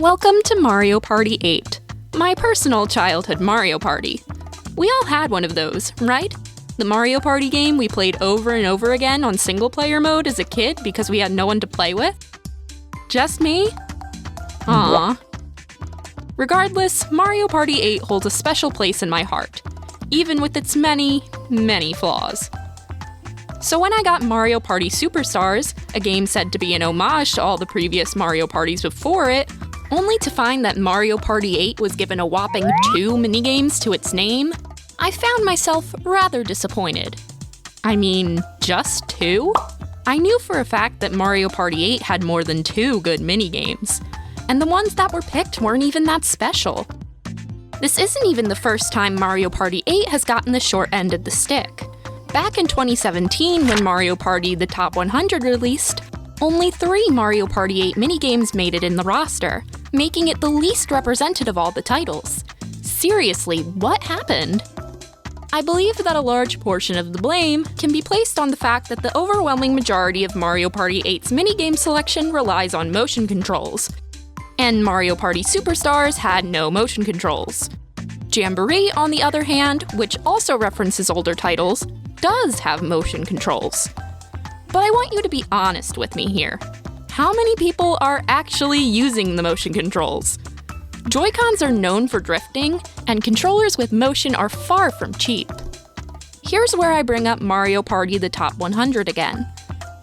Welcome to Mario Party 8, my personal childhood Mario Party. We all had one of those, right? The Mario Party game we played over and over again on single-player mode as a kid because we had no one to play with? Just me? Aww. Regardless, Mario Party 8 holds a special place in my heart, even with its many, many flaws. So when I got Mario Party Superstars, a game said to be an homage to all the previous Mario Parties before it, only to find that Mario Party 8 was given a whopping 2 minigames to its name, I found myself rather disappointed. I mean, just 2? I knew for a fact that Mario Party 8 had more than 2 good minigames, and the ones that were picked weren't even that special. This isn't even the first time Mario Party 8 has gotten the short end of the stick. Back in 2017, when Mario Party The Top 100 released, only 3 Mario Party 8 minigames made it in the roster, making it the least represented of all the titles. Seriously, what happened? I believe that a large portion of the blame can be placed on the fact that the overwhelming majority of Mario Party 8's minigame selection relies on motion controls, and Mario Party Superstars had no motion controls. Jamboree, on the other hand, which also references older titles, does have motion controls. But I want you to be honest with me here. How many people are actually using the motion controls? Joy-Cons are known for drifting, and controllers with motion are far from cheap. Here's where I bring up Mario Party The Top 100 again.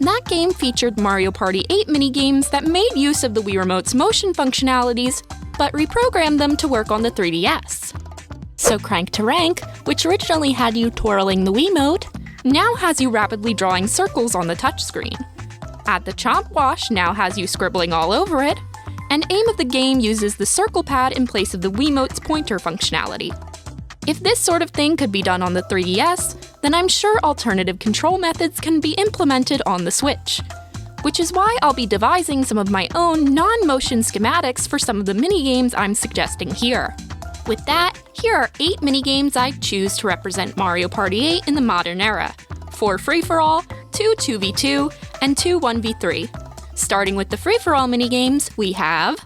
That game featured Mario Party 8 minigames that made use of the Wii Remote's motion functionalities, but reprogrammed them to work on the 3DS. So Crank to Rank, which originally had you twirling the Wiimote, now has you rapidly drawing circles on the touchscreen. Add the Chomp Wash now has you scribbling all over it, and Aim of the game uses the circle pad in place of the Wiimote's pointer functionality. If this sort of thing could be done on the 3DS, then I'm sure alternative control methods can be implemented on the Switch. Which is why I'll be devising some of my own non-motion schematics for some of the minigames I'm suggesting here. With that, here are 8 minigames I choose to represent Mario Party 8 in the modern era. 4 free-for-all, 2 2v2, and 2 1v3. Starting with the free-for-all minigames, we have...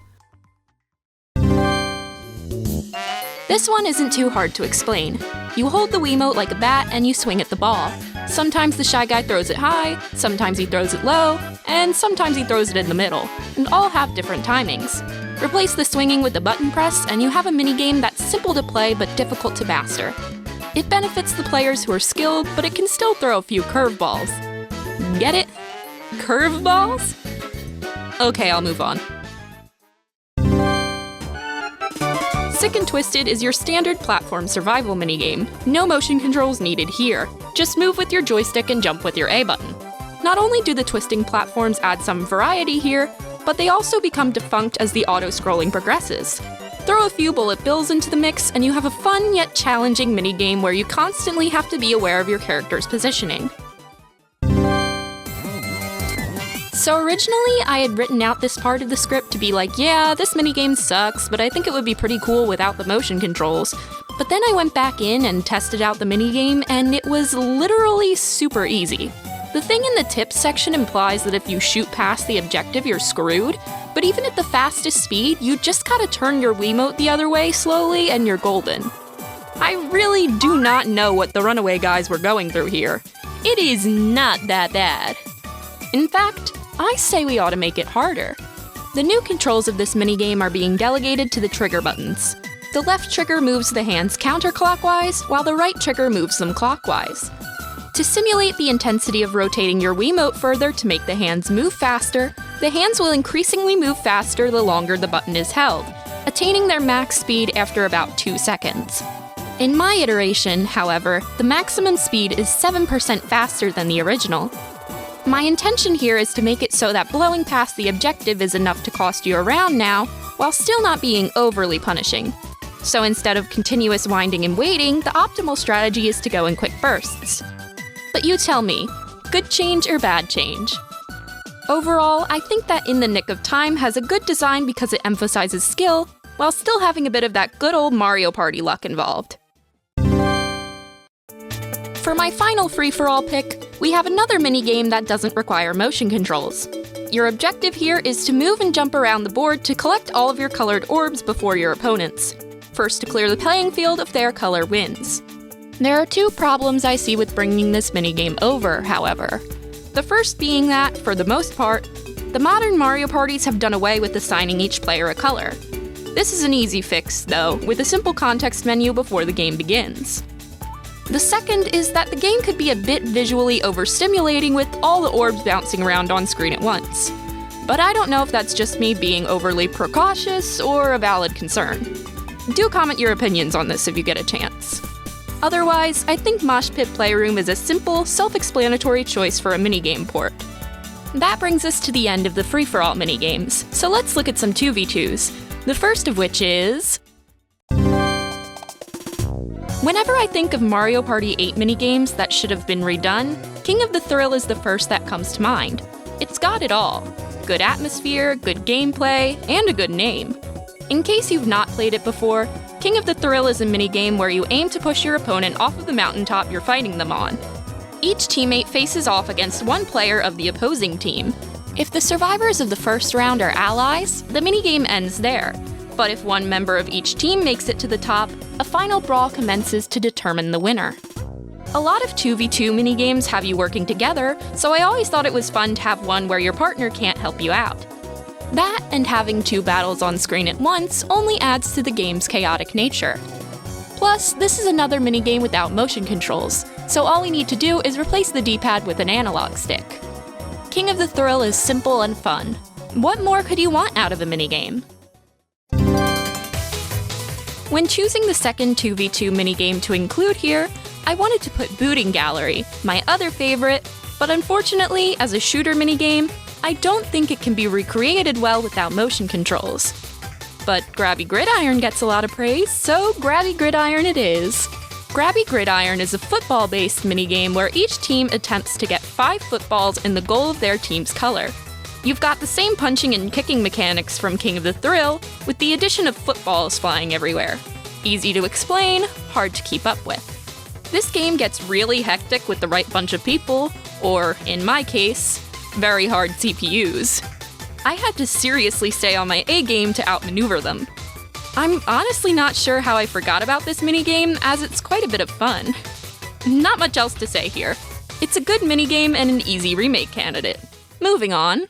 This one isn't too hard to explain. You hold the Wiimote like a bat and you swing at the ball. Sometimes the Shy Guy throws it high, sometimes he throws it low, and sometimes he throws it in the middle, and all have different timings. Replace the swinging with the button press, and you have a minigame that's simple to play but difficult to master. It benefits the players who are skilled, but it can still throw a few curveballs. Get it? Curveballs? Okay, I'll move on. Sick and Twisted is your standard platform survival minigame. No motion controls needed here. Just move with your joystick and jump with your A button. Not only do the twisting platforms add some variety here, but they also become defunct as the auto-scrolling progresses. Throw a few bullet bills into the mix, and you have a fun yet challenging minigame where you constantly have to be aware of your character's positioning. So originally, I had written out this part of the script to be like, yeah, this minigame sucks, but I think it would be pretty cool without the motion controls. But then I went back in and tested out the minigame, and it was literally super easy. The thing in the tips section implies that if you shoot past the objective, you're screwed, but even at the fastest speed, you just gotta turn your Wiimote the other way slowly and you're golden. I really do not know what the Runaway guys were going through here. It is not that bad. In fact, I say we ought to make it harder. The new controls of this minigame are being delegated to the trigger buttons. The left trigger moves the hands counterclockwise, while the right trigger moves them clockwise. To simulate the intensity of rotating your Wiimote further to make the hands move faster, the hands will increasingly move faster the longer the button is held, attaining their max speed after about 2 seconds. In my iteration, however, the maximum speed is 7% faster than the original. My intention here is to make it so that blowing past the objective is enough to cost you a round now, while still not being overly punishing. So instead of continuous winding and waiting, the optimal strategy is to go in quick bursts. But you tell me, good change or bad change? Overall, I think that In the Nick of Time has a good design because it emphasizes skill, while still having a bit of that good old Mario Party luck involved. For my final free-for-all pick, we have another minigame that doesn't require motion controls. Your objective here is to move and jump around the board to collect all of your colored orbs before your opponents. First to clear the playing field of their color wins. There are two problems I see with bringing this minigame over, however. The first being that, for the most part, the modern Mario parties have done away with assigning each player a color. This is an easy fix, though, with a simple context menu before the game begins. The second is that the game could be a bit visually overstimulating with all the orbs bouncing around on screen at once. But I don't know if that's just me being overly precautious or a valid concern. Do comment your opinions on this if you get a chance. Otherwise, I think Mosh Pit Playroom is a simple, self-explanatory choice for a minigame port. That brings us to the end of the For All Minigames, so let's look at some 2v2s, the first of which is... Whenever I think of Mario Party 8 minigames that should have been redone, King of the Thrill is the first that comes to mind. It's got it all. Good atmosphere, good gameplay, and a good name. In case you've not played it before, King of the Thrill is a minigame where you aim to push your opponent off of the mountaintop you're fighting them on. Each teammate faces off against one player of the opposing team. If the survivors of the first round are allies, the minigame ends there. But if one member of each team makes it to the top, a final brawl commences to determine the winner. A lot of 2v2 minigames have you working together, so I always thought it was fun to have one where your partner can't help you out. That, and having two battles on screen at once, only adds to the game's chaotic nature. Plus, this is another minigame without motion controls, so all we need to do is replace the D-pad with an analog stick. King of the Thrill is simple and fun. What more could you want out of a minigame? When choosing the second 2v2 minigame to include here, I wanted to put Booting Gallery, my other favorite, but unfortunately, as a shooter minigame, I don't think it can be recreated well without motion controls. But Grabby Gridiron gets a lot of praise, so Grabby Gridiron it is. Grabby Gridiron is a football-based minigame where each team attempts to get 5 footballs in the goal of their team's color. You've got the same punching and kicking mechanics from King of the Thrill, with the addition of footballs flying everywhere. Easy to explain, hard to keep up with. This game gets really hectic with the right bunch of people, or, in my case, very hard CPUs. I had to seriously stay on my A-game to outmaneuver them. I'm honestly not sure how I forgot about this minigame, as it's quite a bit of fun. Not much else to say here. It's a good minigame and an easy remake candidate. Moving on.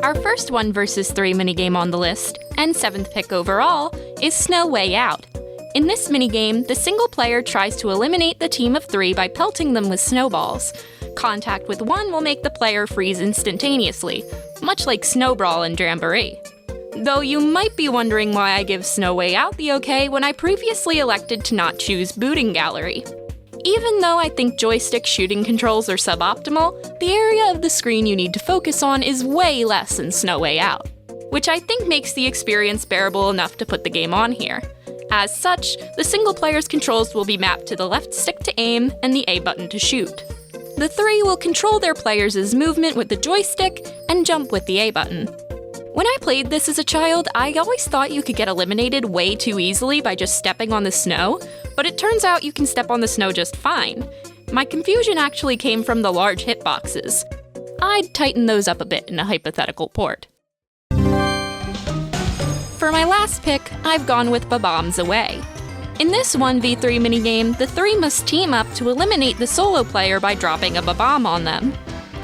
Our first 1 vs 3 minigame on the list, and 7th pick overall, is Snow Way Out. In this minigame, the single player tries to eliminate the team of 3 by pelting them with snowballs. Contact with 1 will make the player freeze instantaneously, much like Snow Brawl and Jamboree. Though you might be wondering why I give Snow Way Out the okay when I previously elected to not choose Booting Gallery. Even though I think joystick shooting controls are suboptimal, the area of the screen you need to focus on is way less in Snow Way Out, which I think makes the experience bearable enough to put the game on here. As such, the single player's controls will be mapped to the left stick to aim and the A button to shoot. The 3 will control their players' movement with the joystick and jump with the A button. When I played this as a child, I always thought you could get eliminated way too easily by just stepping on the snow, but it turns out you can step on the snow just fine. My confusion actually came from the large hitboxes. I'd tighten those up a bit in a hypothetical port. For my last pick, I've gone with Bob-ombs Away. In this 1v3 minigame, the 3 must team up to eliminate the solo player by dropping a Bob-omb on them.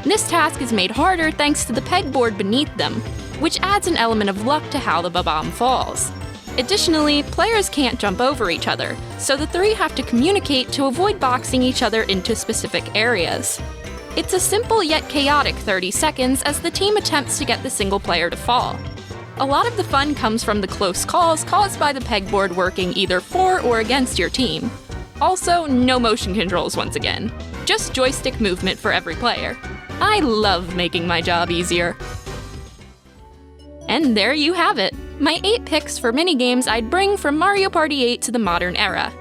This task is made harder thanks to the pegboard beneath them, which adds an element of luck to how the Bob-omb falls. Additionally, players can't jump over each other, so the 3 have to communicate to avoid boxing each other into specific areas. It's a simple yet chaotic 30 seconds as the team attempts to get the single player to fall. A lot of the fun comes from the close calls caused by the pegboard working either for or against your team. Also, no motion controls once again. Just joystick movement for every player. I love making my job easier. And there you have it, my 8 picks for minigames I'd bring from Mario Party 8 to the modern era.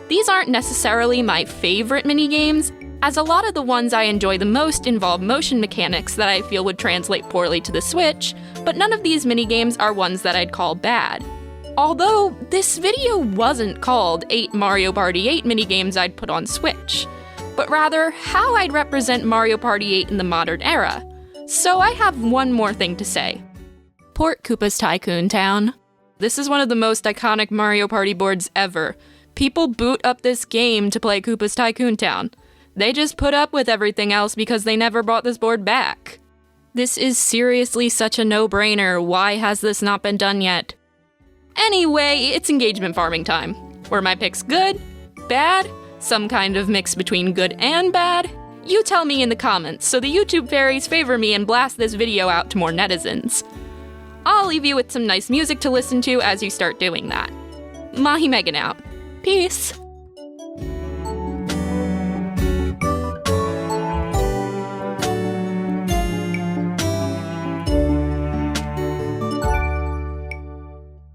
These aren't necessarily my favorite minigames, as a lot of the ones I enjoy the most involve motion mechanics that I feel would translate poorly to the Switch, but none of these minigames are ones that I'd call bad. Although, this video wasn't called 8 Mario Party 8 minigames I'd put on Switch, but rather how I'd represent Mario Party 8 in the modern era. So I have one more thing to say. Port Koopa's Tycoon Town. This is one of the most iconic Mario Party boards ever. People boot up this game to play Koopa's Tycoon Town. They just put up with everything else because they never brought this board back. This is seriously such a no-brainer. Why has this not been done yet? Anyway, it's engagement farming time. Were my picks good? Bad? Some kind of mix between good and bad? You tell me in the comments so the YouTube fairies favor me and blast this video out to more netizens. I'll leave you with some nice music to listen to as you start doing that. Mahi Megan out. Peace!